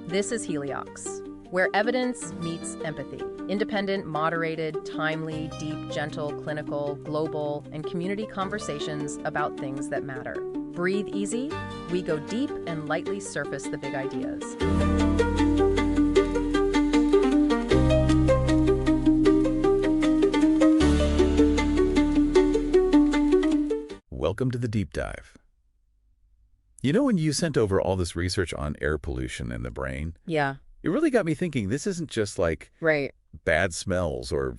This is Heliox, where evidence meets empathy. Independent, moderated, timely, deep, gentle, clinical, global, and community conversations about things that matter. Breathe easy. We go deep and lightly surface the big ideas. Welcome to the Deep Dive. You know, when you sent over all this research on air pollution in the brain, Yeah. it really got me thinking this isn't just like Right. bad smells or,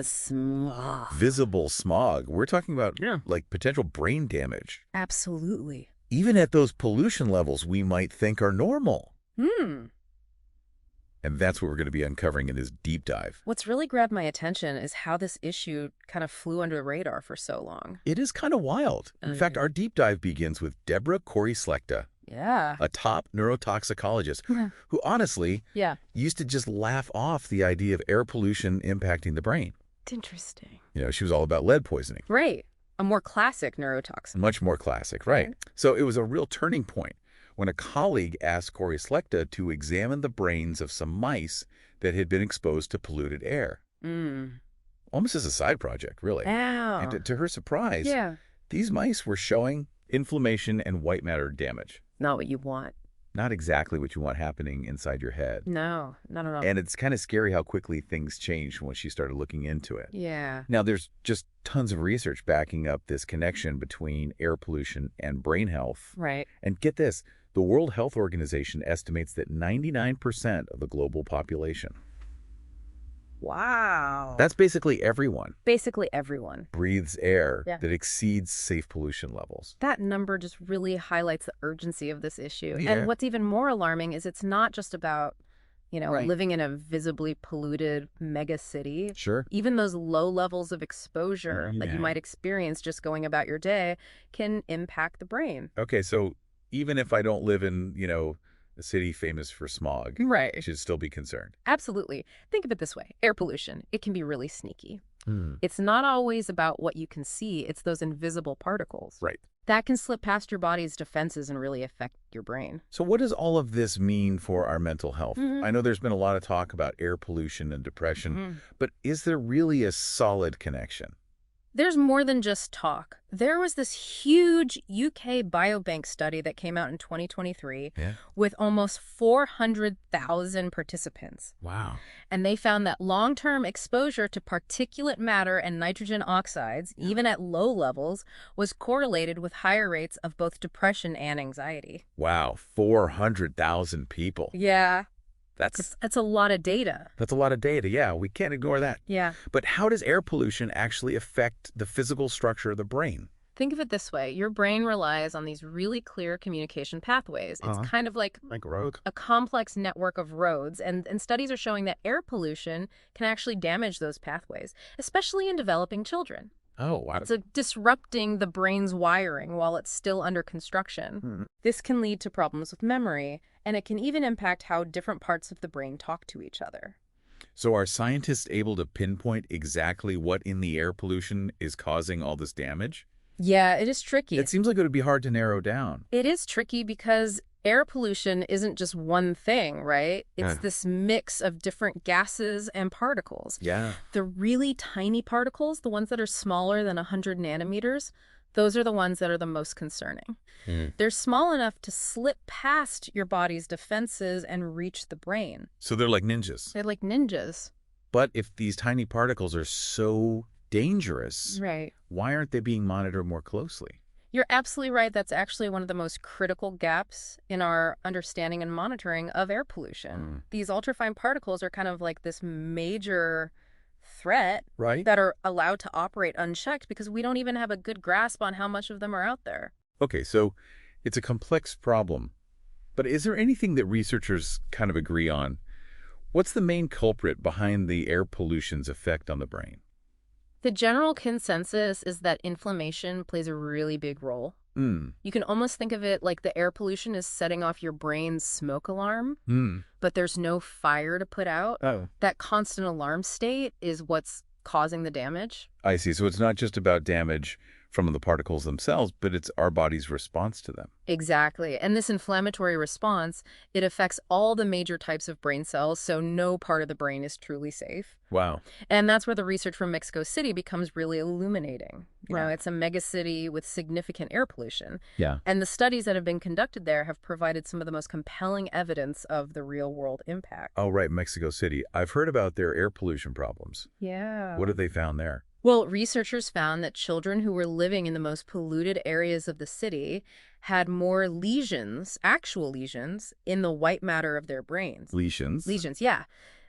Smog. visible smog. We're talking about Yeah. like potential brain damage. Absolutely. Even at those pollution levels we might think are normal. And that's what we're going to be uncovering in this deep dive. What's really grabbed my attention is how this issue kind of flew under the radar for so long. It is kind of wild. In fact, our deep dive begins with Deborah Corey-Slechta, Yeah. a top neurotoxicologist who honestly used to just laugh off the idea of air pollution impacting the brain. It's interesting. You know, she was all about lead poisoning. Right. A more classic neurotoxin. Much more classic, right? So it was a real turning point when a colleague asked Corey-Slechta to examine the brains of some mice that had been exposed to polluted air. Almost as a side project, really. Wow. And to her surprise, these mice were showing inflammation and white matter damage. Not what you want. Not exactly what you want happening inside your head. No, not at all. And it's kind of scary how quickly things changed when she started looking into it. Yeah. Now, there's just tons of research backing up this connection between air pollution and brain health. Right. And get this, the World Health Organization estimates that 99% of the global population, Wow. that's basically everyone, basically everyone, breathes air that exceeds safe pollution levels. That number just really highlights the urgency of this issue. Yeah. And what's even more alarming is it's not just about, living in a visibly polluted mega city. Sure. Even those low levels of exposure that you might experience just going about your day can impact the brain. Okay, so even if I don't live in, a city famous for smog, Right. I should still be concerned. Absolutely. Think of it this way. Air pollution, it can be really sneaky. It's not always about what you can see. It's those invisible particles. Right. That can slip past your body's defenses and really affect your brain. So what does all of this mean for our mental health? I know there's been a lot of talk about air pollution and depression, but is there really a solid connection? There's more than just talk. There was this huge UK biobank study that came out in 2023 with almost 400,000 participants. Wow. And they found that long-term exposure to particulate matter and nitrogen oxides, even at low levels, was correlated with higher rates of both depression and anxiety. Wow, 400,000 people. Yeah. That's a lot of data. That's a lot of data. Yeah, we can't ignore that. Yeah. But how does air pollution actually affect the physical structure of the brain? Think of it this way. Your brain relies on these really clear communication pathways. It's kind of like road. a complex network of roads, and studies are showing that air pollution can actually damage those pathways, especially in developing children. Oh, wow. It's disrupting the brain's wiring while it's still under construction. This can lead to problems with memory, and it can even impact how different parts of the brain talk to each other. So are scientists able to pinpoint exactly what in the air pollution is causing all this damage? Yeah, it is tricky. It seems like it would be hard to narrow down. It is tricky because air pollution isn't just one thing, right? It's this mix of different gases and particles. Yeah. The really tiny particles, the ones that are smaller than 100 nanometers, those are the ones that are the most concerning. They're small enough to slip past your body's defenses and reach the brain. So they're like ninjas. They're like ninjas. But if these tiny particles are so dangerous, Right. why aren't they being monitored more closely? You're absolutely right. That's actually one of the most critical gaps in our understanding and monitoring of air pollution. These ultrafine particles are kind of like this major threat that are allowed to operate unchecked because we don't even have a good grasp on how much of them are out there. Okay, so it's a complex problem. But is there anything that researchers kind of agree on? What's the main culprit behind the air pollution's effect on the brain? The general consensus is that inflammation plays a really big role. You can almost think of it like the air pollution is setting off your brain's smoke alarm, but there's no fire to put out. That constant alarm state is what's causing the damage. I see. So it's not just about damage from the particles themselves, but it's our body's response to them. Exactly. And this inflammatory response, it affects all the major types of brain cells, so no part of the brain is truly safe. Wow. And that's where the research from Mexico City becomes really illuminating. You know, Right. it's a megacity with significant air pollution. Yeah. And the studies that have been conducted there have provided some of the most compelling evidence of the real-world impact. Oh, right, Mexico City. I've heard about their air pollution problems. Yeah. What have they found there? Well, researchers found that children who were living in the most polluted areas of the city had more lesions, actual lesions, in the white matter of their brains. Lesions? Lesions, yeah.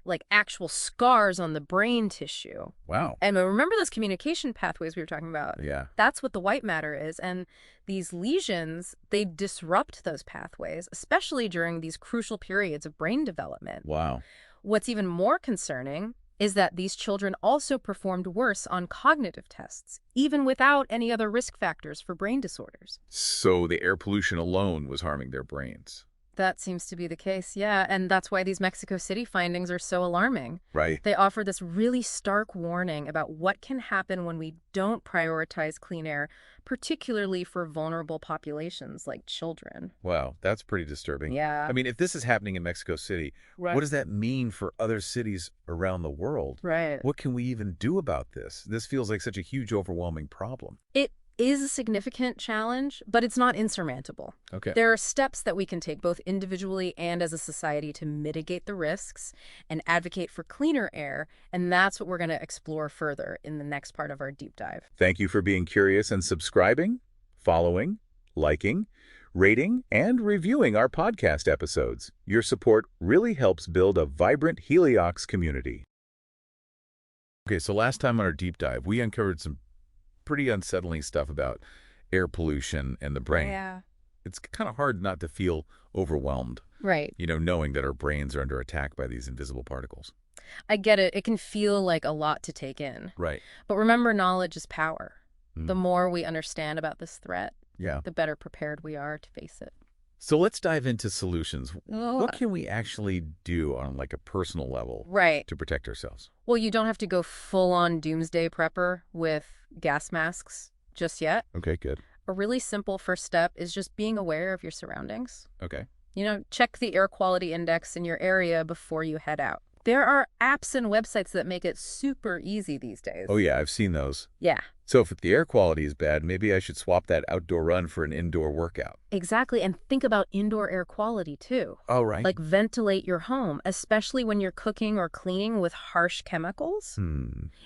Like actual scars on the brain tissue. Wow. And remember those communication pathways we were talking about? Yeah. That's what the white matter is. And these lesions, they disrupt those pathways, especially during these crucial periods of brain development. Wow. What's even more concerning is that these children also performed worse on cognitive tests, even without any other risk factors for brain disorders. So the air pollution alone was harming their brains. That seems to be the case, yeah. And that's why these Mexico City findings are so alarming. Right. They offer this really stark warning about what can happen when we don't prioritize clean air, particularly for vulnerable populations like children. Wow, that's pretty disturbing. Yeah. I mean, if this is happening in Mexico City, Right. what does that mean for other cities around the world? Right. What can we even do about this? This feels like such a huge, overwhelming problem. It is a significant challenge, but it's not insurmountable. Okay. There are steps that we can take both individually and as a society to mitigate the risks and advocate for cleaner air, and that's what we're going to explore further in the next part of our deep dive. Thank you for being curious and subscribing, following, liking, rating, and reviewing our podcast episodes. Your support really helps build a vibrant Heliox community. Okay, so last time on our deep dive, we uncovered some pretty unsettling stuff about air pollution and the brain. Yeah. It's kind of hard not to feel overwhelmed, Right. knowing that our brains are under attack by these invisible particles. I get it. It can feel like a lot to take in. Right. But remember, knowledge is power. Mm. The more we understand about this threat, Yeah. the better prepared we are to face it. So let's dive into solutions. Oh. What can we actually do on like a personal level Right. to protect ourselves? Well, you don't have to go full-on doomsday prepper with gas masks just yet. Okay, good. A really simple first step is just being aware of your surroundings. Okay. Check the air quality index in your area before you head out. There are apps and websites that make it super easy these days. Oh, yeah, I've seen those. Yeah, So if the air quality is bad, maybe I should swap that outdoor run for an indoor workout. exactly. And think about indoor air quality, too. Oh, right. Like ventilate your home, especially when you're cooking or cleaning with harsh chemicals.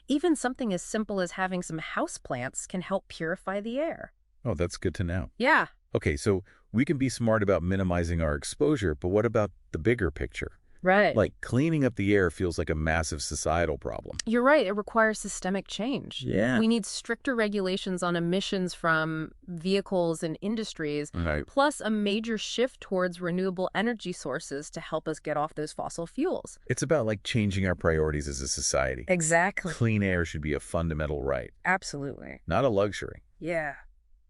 Even something as simple as having some houseplants can help purify the air. Oh, that's good to know. Yeah. Okay, so we can be smart about minimizing our exposure, but what about the bigger picture? Right. Like cleaning up the air feels like a massive societal problem. You're right. It requires systemic change. Yeah. We need stricter regulations on emissions from vehicles and industries, Right. plus a major shift towards renewable energy sources to help us get off those fossil fuels. It's about like changing our priorities as a society. Exactly. Clean air should be a fundamental right, Absolutely. not a luxury. Yeah.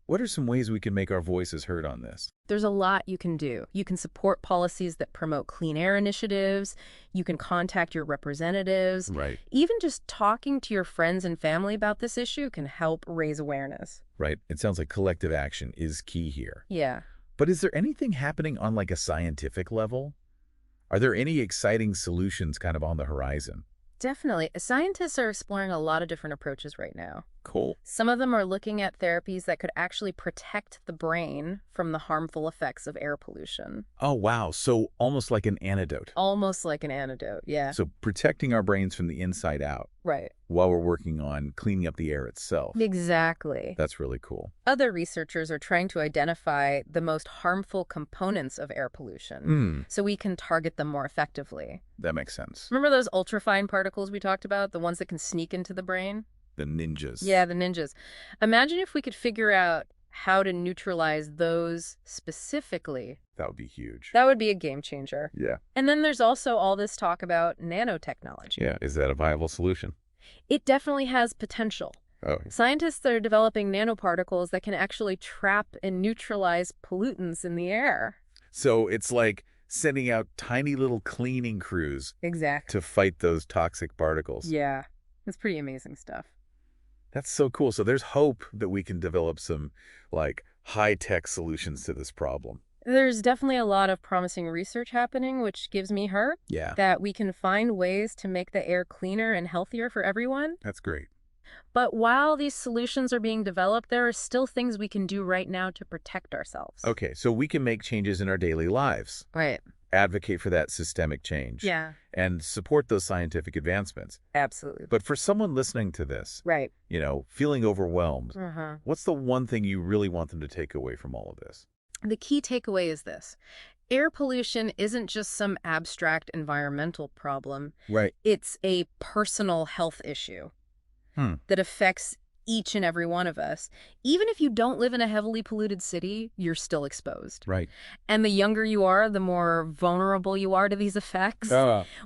What are some ways we can make our voices heard on this? There's a lot you can do. You can support policies that promote clean air initiatives. You can contact your representatives. Right. Even just talking to your friends and family about this issue can help raise awareness. Right. It sounds like collective action is key here. Yeah. But is there anything happening on like a scientific level? Are there any exciting solutions kind of on the horizon? Definitely. Scientists are exploring a lot of different approaches right now. Cool. Some of them are looking at therapies that could actually protect the brain from the harmful effects of air pollution. Oh, wow. So almost like an antidote. Almost like an antidote, yeah. So protecting our brains from the inside out Right. while we're working on cleaning up the air itself. Exactly. That's really cool. Other researchers are trying to identify the most harmful components of air pollution so we can target them more effectively. That makes sense. Remember those ultrafine particles we talked about, the ones that can sneak into the brain? The ninjas. Yeah, the ninjas. Imagine if we could figure out how to neutralize those specifically. That would be huge. That would be a game changer. Yeah. And then there's also all this talk about nanotechnology. Yeah. Is that a viable solution? It definitely has potential. Oh, Scientists are developing nanoparticles that can actually trap and neutralize pollutants in the air. so it's like sending out tiny little cleaning crews Exactly. to fight those toxic particles. Yeah. It's pretty amazing stuff. That's so cool. So there's hope that we can develop some, like, high-tech solutions to this problem. There's definitely a lot of promising research happening, which gives me hope Yeah, that we can find ways to make the air cleaner and healthier for everyone. that's great. But while these solutions are being developed, there are still things we can do right now to protect ourselves. Okay, so we can make changes in our daily lives, Right. advocate for that systemic change, Yeah. and support those scientific advancements. Absolutely. But for someone listening to this, Right. feeling overwhelmed, Uh-huh. what's the one thing you really want them to take away from all of this? The key takeaway is this. Air pollution isn't just some abstract environmental problem. Right. It's a personal health issue Hmm. that affects each and every one of us. Even if you don't live in a heavily polluted city, you're still exposed. Right. And the younger you are, the more vulnerable you are to these effects.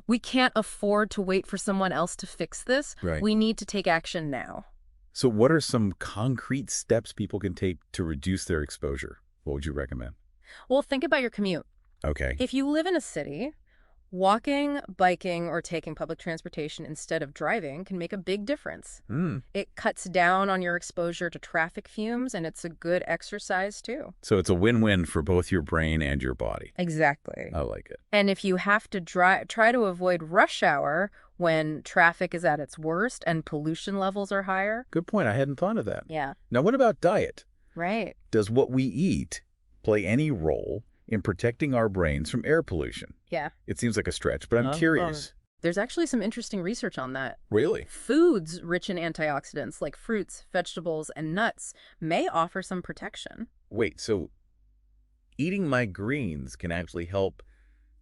We can't afford to wait for someone else to fix this. Right. We need to take action now. So what are some concrete steps people can take to reduce their exposure? What would you recommend? Well, think about your commute. Okay. If you live in a city, walking, biking, or taking public transportation instead of driving can make a big difference. It cuts down on your exposure to traffic fumes, and it's a good exercise, too. So it's a win-win for both your brain and your body. Exactly. I like it. And if you have to try to avoid rush hour when traffic is at its worst and pollution levels are higher. Good point. I hadn't thought of that. Yeah. Now, what about diet? Right. Does what we eat play any role in protecting our brains from air pollution? Yeah. It seems like a stretch, but I'm curious. There's actually some interesting research on that. Really? Foods rich in antioxidants like fruits, vegetables, and nuts may offer some protection. Wait, so eating my greens can actually help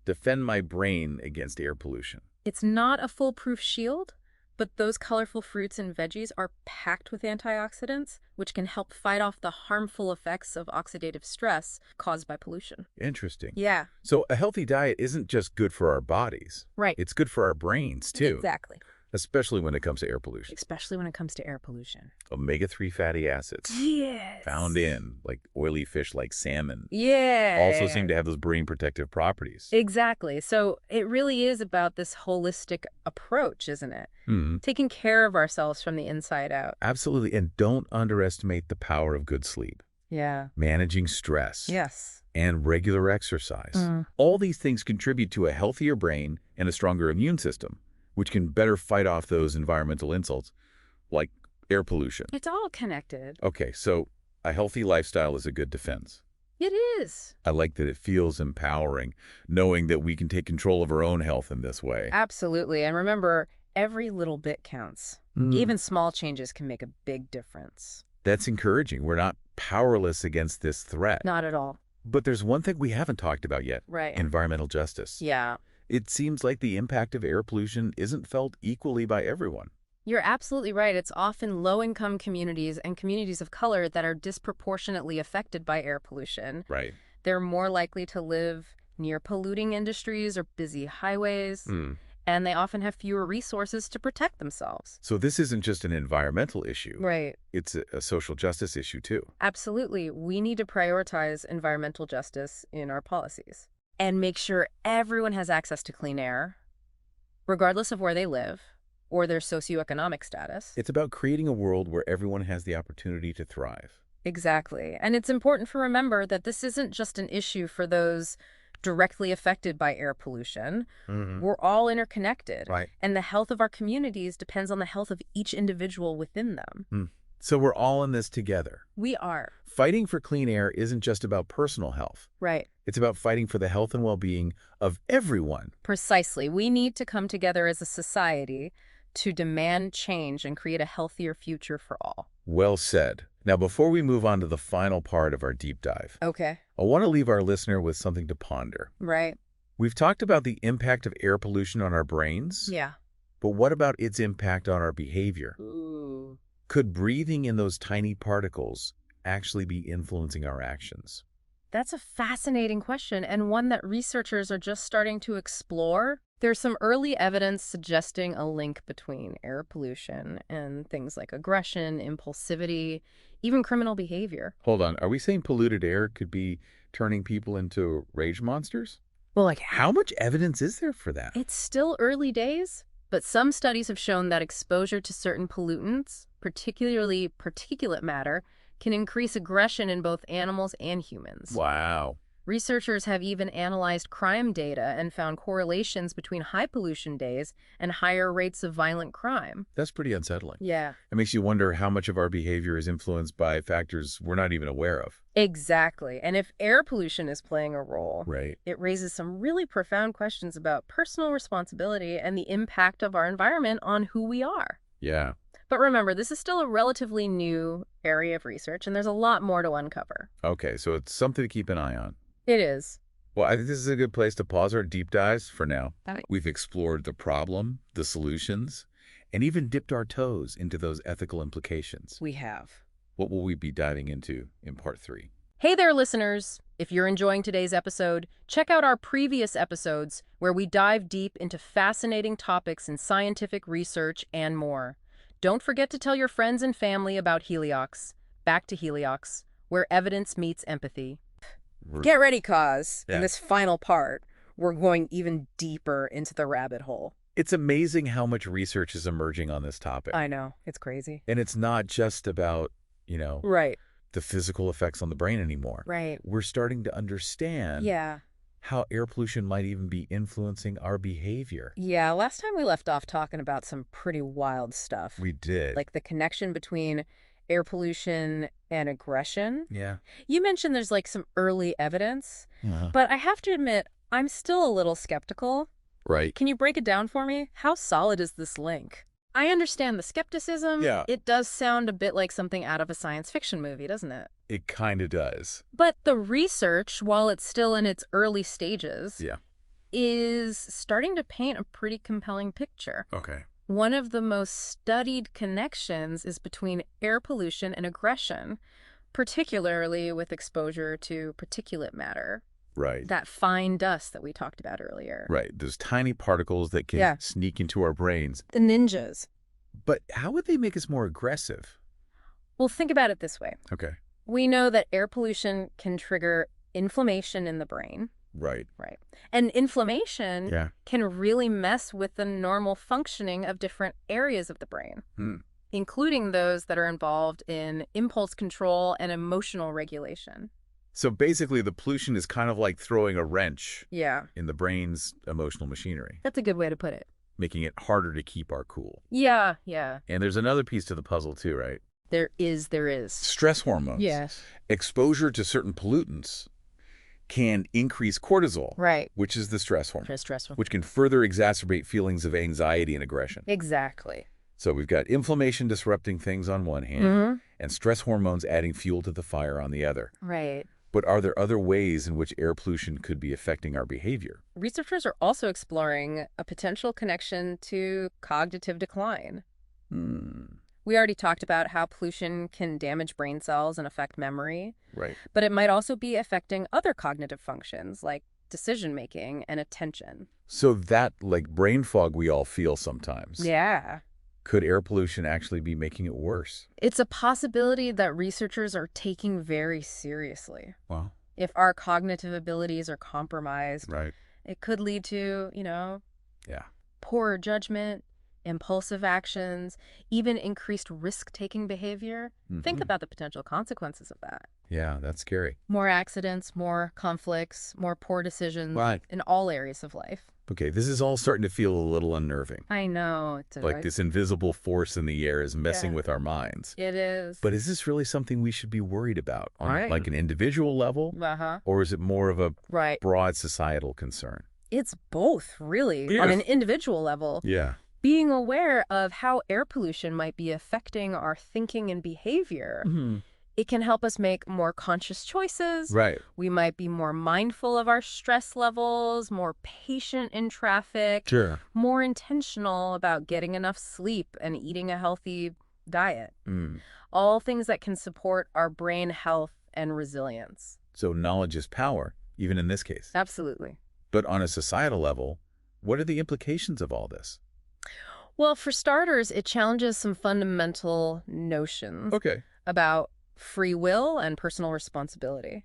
defend my brain against air pollution? It's not a foolproof shield, but those colorful fruits and veggies are packed with antioxidants, which can help fight off the harmful effects of oxidative stress caused by pollution. Interesting. Yeah. So a healthy diet isn't just good for our bodies. Right. It's good for our brains, too. Exactly. Especially when it comes to air pollution. Especially when it comes to air pollution. Omega-3 fatty acids. Yes. Found in, like, oily fish like salmon. Yeah. Also seem to have those brain protective properties. Exactly. So it really is about this holistic approach, isn't it? Mm-hmm. Taking care of ourselves from the inside out. Absolutely. And don't underestimate the power of good sleep. Yeah. Managing stress. Yes. And regular exercise. All these things contribute to a healthier brain and a stronger immune system, which can better fight off those environmental insults, like air pollution. It's all connected. Okay, so a healthy lifestyle is a good defense. It is. I like that it feels empowering, knowing that we can take control of our own health in this way. Absolutely. And remember, every little bit counts. Even small changes can make a big difference. That's encouraging. We're not powerless against this threat. Not at all. But there's one thing we haven't talked about yet. Right. Environmental justice. Yeah. It seems like the impact of air pollution isn't felt equally by everyone. You're absolutely right. It's often low-income communities and communities of color that are disproportionately affected by air pollution. Right. They're more likely to live near polluting industries or busy highways, and they often have fewer resources to protect themselves. So this isn't just an environmental issue. Right. It's a social justice issue, too. Absolutely. We need to prioritize environmental justice in our policies and make sure everyone has access to clean air, regardless of where they live or their socioeconomic status. It's about creating a world where everyone has the opportunity to thrive. Exactly. And it's important to remember that this isn't just an issue for those directly affected by air pollution. We're all interconnected. Right. And the health of our communities depends on the health of each individual within them. So we're all in this together. We are. Fighting for clean air isn't just about personal health. Right. It's about fighting for the health and well-being of everyone. Precisely. We need to come together as a society to demand change and create a healthier future for all. Well said. Now, before we move on to the final part of our deep dive, Okay. I want to leave our listener with something to ponder. Right. We've talked about the impact of air pollution on our brains, Yeah. but what about its impact on our behavior? Ooh. Could breathing in those tiny particles actually be influencing our actions? That's a fascinating question, and one that researchers are just starting to explore. There's some early evidence suggesting a link between air pollution and things like aggression, impulsivity, even criminal behavior. Hold on, are we saying polluted air could be turning people into rage monsters? Well, like, How much evidence is there for that? it's still early days, But some studies have shown that exposure to certain pollutants, particularly particulate matter, can increase aggression in both animals and humans. Wow. Researchers have even analyzed crime data and found correlations between high pollution days and higher rates of violent crime. That's pretty unsettling. Yeah. It makes you wonder how much of our behavior is influenced by factors we're not even aware of. Exactly. And if air pollution is playing a role, Right. it raises some really profound questions about personal responsibility and the impact of our environment on who we are. Yeah. But remember, this is still a relatively new area of research, and there's a lot more to uncover. Okay, so it's something to keep an eye on. It is. Well, I think this is a good place to pause our deep dives for now. We've explored the problem, the solutions, and even dipped our toes into those ethical implications. We have. What will we be diving into in part 3? Hey there, listeners. If you're enjoying today's episode, check out our previous episodes where we dive deep into fascinating topics in scientific research and more. Don't forget to tell your friends and family about Heliox. Back to Heliox, where evidence meets empathy. Get ready, Cause. In this final part, we're going even deeper into the rabbit hole. It's amazing how much research is emerging on this topic. I know. It's crazy. And it's not just about, Right. the physical effects on the brain anymore. Right. We're starting to understand Yeah. how air pollution might even be influencing our behavior. Yeah, last time we left off talking about some pretty wild stuff. We did. Like the connection between air pollution and aggression. Yeah. You mentioned there's like some early evidence, Uh-huh. but I have to admit, I'm still a little skeptical. Right. Can you break it down for me? How solid is this link? I understand the skepticism. Yeah. It does sound a bit like something out of a science fiction movie, doesn't it? It kind of does. But the research, while it's still in its early stages, Yeah. is starting to paint a pretty compelling picture. Okay. One of the most studied connections is between air pollution and aggression, particularly with exposure to particulate matter. Right. That fine dust that we talked about earlier. Right. Those tiny particles that can sneak into our brains. The ninjas. But how would they make us more aggressive? Well, think about it this way. Okay. We know that air pollution can trigger inflammation in the brain. Right. Right. And inflammation Yeah. can really mess with the normal functioning of different areas of the brain, including those that are involved in impulse control and emotional regulation. So basically, the pollution is kind of like throwing a wrench Yeah. in the brain's emotional machinery, That's a good way to put it. making it harder to keep our cool. Yeah, yeah. And there's another piece to the puzzle too, right? There is. Stress hormones. Yes. Exposure to certain pollutants can increase cortisol, Right. which is the stress hormone, Stressful. which can further exacerbate feelings of anxiety and aggression. Exactly. So we've got inflammation disrupting things on one hand, and stress hormones adding fuel to the fire on the other. Right. But are there other ways in which air pollution could be affecting our behavior? Researchers are also exploring a potential connection to cognitive decline. We already talked about how pollution can damage brain cells and affect memory, Right. but it might also be affecting other cognitive functions like decision-making and attention. So that, like brain fog we all feel sometimes, Yeah. could air pollution actually be making it worse? It's a possibility that researchers are taking very seriously. Wow. If our cognitive abilities are compromised, Right. it could lead to, Yeah. poorer judgment, impulsive actions, even increased risk-taking behavior. Think about the potential consequences of that. Yeah, that's scary. More accidents, more conflicts, more poor decisions Right. in all areas of life. Okay, this is all starting to feel a little unnerving. I know. Like this invisible force in the air is messing with our minds. It is. But is this really something we should be worried about on Right. like an individual level? Or is it more of a broad societal concern? It's both, really, on an individual level. Yeah. Being aware of how air pollution might be affecting our thinking and behavior, it can help us make more conscious choices. Right. We might be more mindful of our stress levels, more patient in traffic, Sure. more intentional about getting enough sleep and eating a healthy diet. All things that can support our brain health and resilience. So knowledge is power, even in this case. Absolutely. But on a societal level, what are the implications of all this? Well, for starters, it challenges some fundamental notions Okay. about free will and personal responsibility.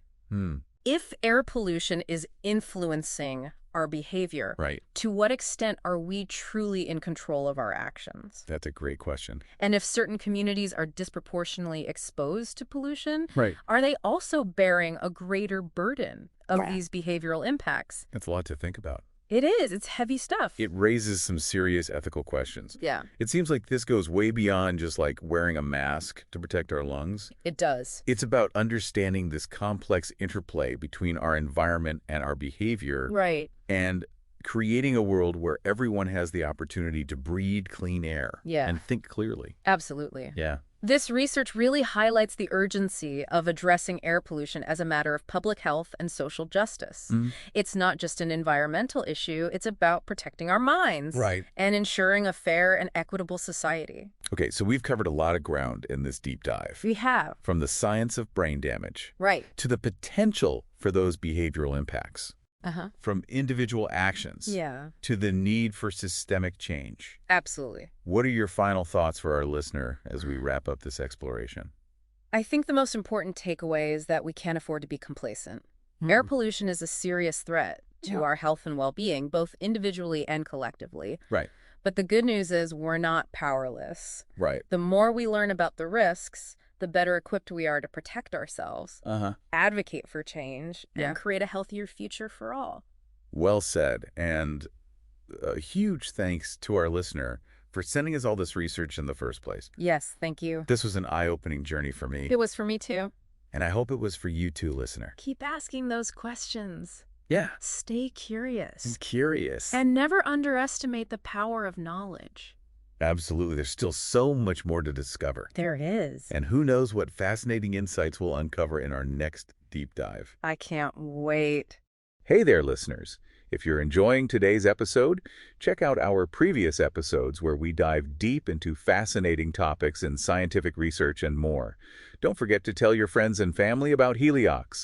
If air pollution is influencing our behavior, Right. to what extent are we truly in control of our actions? That's a great question. And if certain communities are disproportionately exposed to pollution, Right. are they also bearing a greater burden of these behavioral impacts? That's a lot to think about. It is. It's heavy stuff. It raises some serious ethical questions. Yeah. It seems like this goes way beyond just like wearing a mask to protect our lungs. It does. It's about understanding this complex interplay between our environment and our behavior. Right. And creating a world where everyone has the opportunity to breathe clean air and think clearly. Absolutely. Yeah. This research really highlights the urgency of addressing air pollution as a matter of public health and social justice. It's not just an environmental issue, it's about protecting our minds and ensuring a fair and equitable society. Okay, so we've covered a lot of ground in this deep dive. We have. From the science of brain damage to the potential for those behavioral impacts. From individual actions to the need for systemic change. Absolutely. What are your final thoughts for our listener as we wrap up this exploration? I think the most important takeaway is that we can't afford to be complacent. Air pollution is a serious threat to our health and well-being, both individually and collectively. Right. But the good news is we're not powerless. Right. The more we learn about the risks, the better equipped we are to protect ourselves, advocate for change, and create a healthier future for all. Well said. And a huge thanks to our listener for sending us all this research in the first place. Yes, thank you. This was an eye-opening journey for me. It was for me too. And I hope it was for you too, listener. Keep asking those questions. Yeah. Stay curious. I'm curious. And never underestimate the power of knowledge. Absolutely. There's still so much more to discover. There is. And who knows what fascinating insights we'll uncover in our next deep dive. I can't wait. Hey there, listeners. If you're enjoying today's episode, check out our previous episodes where we dive deep into fascinating topics in scientific research and more. Don't forget to tell your friends and family about Heliox.